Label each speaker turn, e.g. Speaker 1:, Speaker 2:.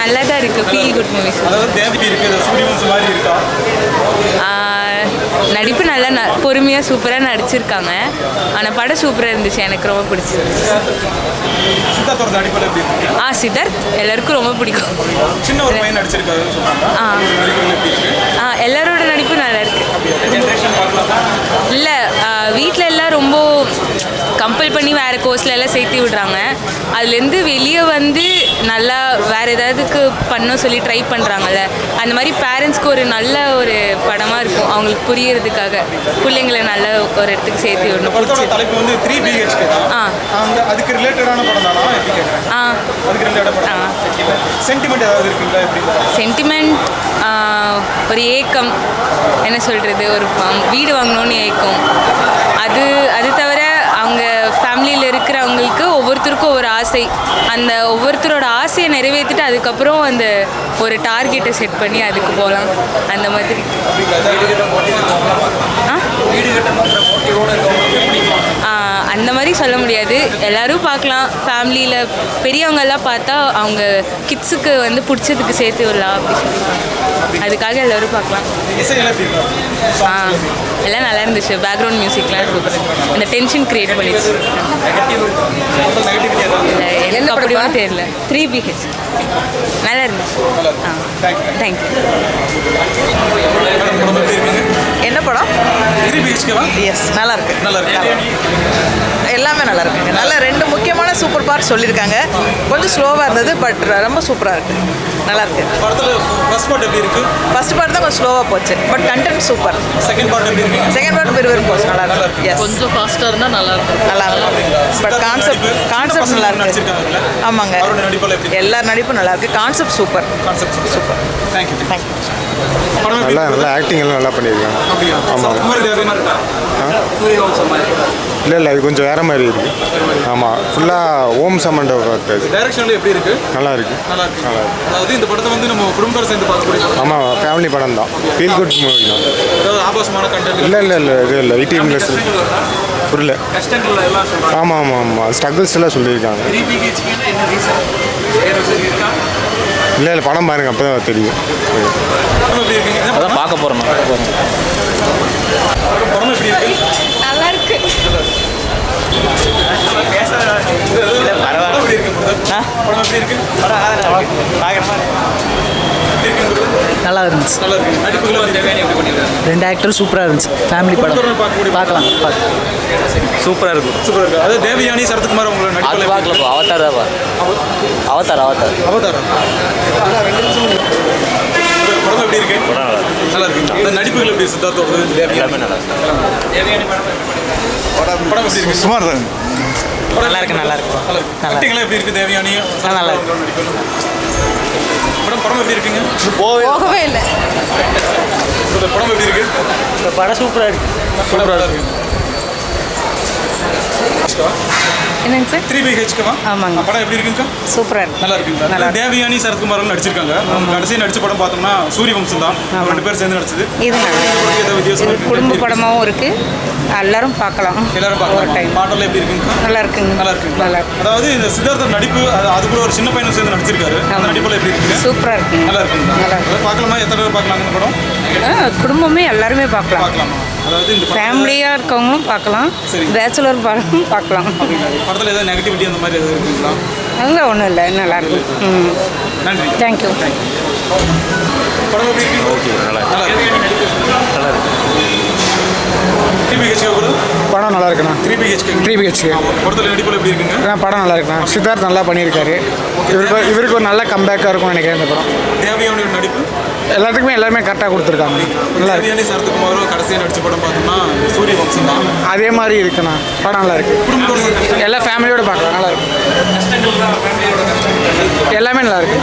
Speaker 1: நல்லா தான் இருக்குது, ஃபீல் குட் மூவிஸ். நடிப்பு நல்லா பொறுமையாக சூப்பராக நடிச்சிருக்காங்க. ஆனால் படம் சூப்பராக இருந்துச்சு, எனக்கு ரொம்ப பிடிச்சிருந்துச்சு. சித்தார்த் எல்லாருக்கும் ரொம்ப பிடிக்கும். எல்லாரோட நடிப்பு நல்லா இருக்கு. இல்லை, வீட்டில் எல்லாம் ரொம்ப கம்பல் பண்ணி வேறு கோர்ஸில் எல்லாம் சேர்த்து விடுறாங்க. அதுலேருந்து வெளியே வந்து நல்லா வேறு ஏதாவதுக்கு பண்ண சொல்லி ட்ரை பண்ணுறாங்கல்ல, அந்த மாதிரி பேரண்ட்ஸ்க்கு ஒரு நல்ல ஒரு படமாக இருக்கும், அவங்களுக்கு புரியறதுக்காக பிள்ளைங்களை நல்ல ஒரு இடத்துக்கு சேர்த்து விடணும். சென்டிமெண்ட் ஒரு ஏக்கம், என்ன சொல்கிறது, ஒரு வீடு வாங்கணும்னு ஏக்கம். அது தவிர அவங்க ஃபேமிலியில் இருக்கிறவங்களுக்கு ஒவ்வொருத்தருக்கும் ஒரு ஆசை, அந்த ஒவ்வொருத்தரோட ஆசையை நிறைவேற்றிட்டு அதுக்கப்புறம் அந்த ஒரு டார்கெட்டை செட் பண்ணி அதுக்கு போகலாம், அந்த மாதிரி. அந்த மாதிரி சொல்ல முடியாது, எல்லோரும் பார்க்கலாம். ஃபேமிலியில் பெரியவங்கெல்லாம் பார்த்தா அவங்க கிட்ஸுக்கு வந்து பிடிச்சதுக்கு சேர்த்து விடலாம் அப்படி சொல்லுவாங்க, அதுக்காக எல்லோரும் பார்க்கலாம். எல்லாம் நல்லா இருந்துச்சு, பேக்ரவுண்ட் மியூசிக்லாம் சூப்பர், அந்த டென்ஷன் க்ரியேட் பண்ணிடுச்சு. எனக்கு அப்படியே தெரியல. 3 BH நல்லா இருந்துச்சு. தேங்க்யூ.
Speaker 2: என்ன படம்?
Speaker 3: 3 BHK-வா?
Speaker 2: எஸ், நல்லா இருக்கு.
Speaker 3: நல்லா இருக்கு.
Speaker 2: எல்லாமே நல்லா இருக்குங்க. நல்ல 2 முக்கியமான சூப்பர் பார்ட் சொல்லியிருக்காங்க. கொஞ்சம் ஸ்லோவாக இருந்தது, பட் ரொம்ப சூப்பராக இருக்குது, நல்லா இருக்கு.
Speaker 3: படத்தில் ஃபர்ஸ்ட் பார்ட் எப்படி இருக்கு?
Speaker 2: ஃபர்ஸ்ட் பார்ட் தான் கொஞ்சம் ஸ்லோவாக போச்சு, but content super.
Speaker 3: Second part எப்படி இருக்கு?
Speaker 2: செகண்ட் பார்ட் பெருவரும் போச்சு, நல்லா இருக்கு. எஸ்,
Speaker 4: கொஞ்சம் ஃபாஸ்ட்டாக இருந்தால் நல்லா இருக்கும்.
Speaker 2: நல்லா இருக்கும். பட் கான்செப்ட் நல்லா இருக்கு. ஆமாங்க, எல்லா நடிப்பும் நல்லா இருக்கு. Concept super. சூப்பர்.
Speaker 3: தேங்க்யூ.
Speaker 5: நல்லா ஆக்டிங் எல்லாம் நல்லா பண்ணியிருக்காங்க. ஆமாம். இல்லை இது கொஞ்சம் வேறு மாதிரி இருக்குது. ஆமாம், ஃபுல்லாக ஓம் சம்மந்தப்பட்டது.
Speaker 3: டைரக்ஷனில் எப்படி இருக்குது?
Speaker 5: நல்லா இருக்குது.
Speaker 3: அதாவது இந்த படத்தை வந்து நம்ம குடும்பத்தோட சேர்ந்து பார்க்கக்கூடிய.
Speaker 5: ஆமாம், ஃபேமிலி படம் தான், ஃபீல் குட் மூவி தான்.
Speaker 3: அதாவது ஆபாசமான கண்டென்ட்
Speaker 5: இல்லை இது இல்லை, ETV புரியல. ஆமாம், ஸ்ட்ரகிள்ஸ் எல்லாம் சொல்லியிருக்காங்க. இல்லை படம் பாருங்க, அப்போ தான் தெரியும்.
Speaker 4: அதான் பார்க்க போகிறோம்.
Speaker 3: படம் எப்படி இருக்கு?
Speaker 1: நல்லா இருக்கு.
Speaker 4: நல்லா இருந்துச்சு.
Speaker 3: நல்லா இருக்கு. நடிப்புகள்
Speaker 4: 2 ஆக்டரும் சூப்பராக இருந்துச்சு. ஃபேமிலி படம் பார்க்கலாம்.
Speaker 3: சூப்பராக இருக்கும். அதாவது தேவயானி, சரத்குமார் அவங்களோட நடிப்பு
Speaker 4: பார்க்கலாம். அவதார்
Speaker 3: படம் எப்படி இருக்கு? நல்லா இருக்கு. அந்த நடிப்புகள் எப்படி? சித்தார்த்தோட எல்லாமே நல்லா இருக்கு. தேவயானி படம் எப்படி இருக்கு?
Speaker 5: சுமார் தான்.
Speaker 4: நல்லா இருக்கு.
Speaker 3: ஆக்டிங்லாம் எப்படி இருக்கு? தேவயானி
Speaker 4: நல்லா இருக்கு.
Speaker 3: படம் எப்படி இருக்குங்க?
Speaker 2: போகவே இல்லை.
Speaker 3: படம் எப்படி இருக்கு?
Speaker 4: படம் சூப்பராக இருக்கு.
Speaker 1: என்னங்க சார்?
Speaker 3: 3 BHK-வா?
Speaker 1: ஆமாங்க.
Speaker 3: படம் எப்படி இருக்குங்க?
Speaker 1: சூப்பராக இருக்கு.
Speaker 3: நல்லா இருக்குங்க. தேவயானி, சரத்குமார் நடிச்சிருக்காங்க. கடைசி நடிச்ச படம் பார்த்தோம்னா சூரியவம்சம் தான். 2 பேர் சேர்ந்து நடிச்சது.
Speaker 1: இது நல்லா குடும்ப படமாகவும் இருக்கு, எல்லாரும் பார்க்கலாம்.
Speaker 3: பாட்டெல்லாம் எப்படி இருக்குங்க?
Speaker 1: நல்லா இருக்குங்க.
Speaker 3: அதாவது இந்த சித்தார்த்த நடிப்பு, அது கூட ஒரு சின்ன பையனும் சேர்ந்து நடிச்சிருக்காரு. அந்த நடிப்பெல்லாம் எப்படி இருக்கு?
Speaker 1: சூப்பராக இருக்கு.
Speaker 3: நல்லா இருக்குங்க. பார்க்கலாமா? எத்தனை பேர் பார்க்கலாம் இந்த படம்?
Speaker 1: குடும்பமே எல்லாருமே பார்க்கலாம்.
Speaker 3: அதாவது இந்த
Speaker 1: ஃபேமிலியாக இருக்கவங்களும் பார்க்கலாம், பேச்சுலர் படமும் பார்க்கலாம்.
Speaker 3: படத்தில் ஏதாவது நெகட்டிவிட்டி அந்த மாதிரி எதாவது இருக்குங்களா?
Speaker 1: அதெல்லாம் ஒன்றும் இல்லை, நல்லா இருக்கும்.
Speaker 3: நன்றி.
Speaker 1: தேங்க்யூ.
Speaker 3: படம் எப்படி இருக்கு? நல்லா இருக்கு. 3 BHK கூட
Speaker 5: படம் நல்லா இருக்குண்ணா.
Speaker 3: 3 BHK. படத்தில் நடிப்பில் எப்படி இருக்குங்க?
Speaker 5: படம் நல்லா இருக்குண்ணா. சித்தார்த் நல்லா பண்ணியிருக்காரு. இவருக்கு ஒரு நல்ல கம்பேக்காக இருக்கும்னு நினைக்கிறேன் இந்த படம்.
Speaker 3: தேவயானியோட நடிப்பு
Speaker 5: எல்லாத்துக்குமே எல்லாருமே கரெக்டாக கொடுத்துருக்காங்க. நல்லா இருக்கு.
Speaker 3: தேவயானி, சரத்குமாரும் கடைசியாக நடிச்ச படம் பார்த்தோம்னா சூரியவம்சம் தான்.
Speaker 5: அதே மாதிரி இருக்குண்ணா. படம் நல்லா இருக்கு.
Speaker 3: குடும்பத்தோட
Speaker 5: எல்லா ஃபேமிலியோடு பார்க்கலாம். நல்லா இருக்கு. எல்லாமே நல்லா இருக்கு.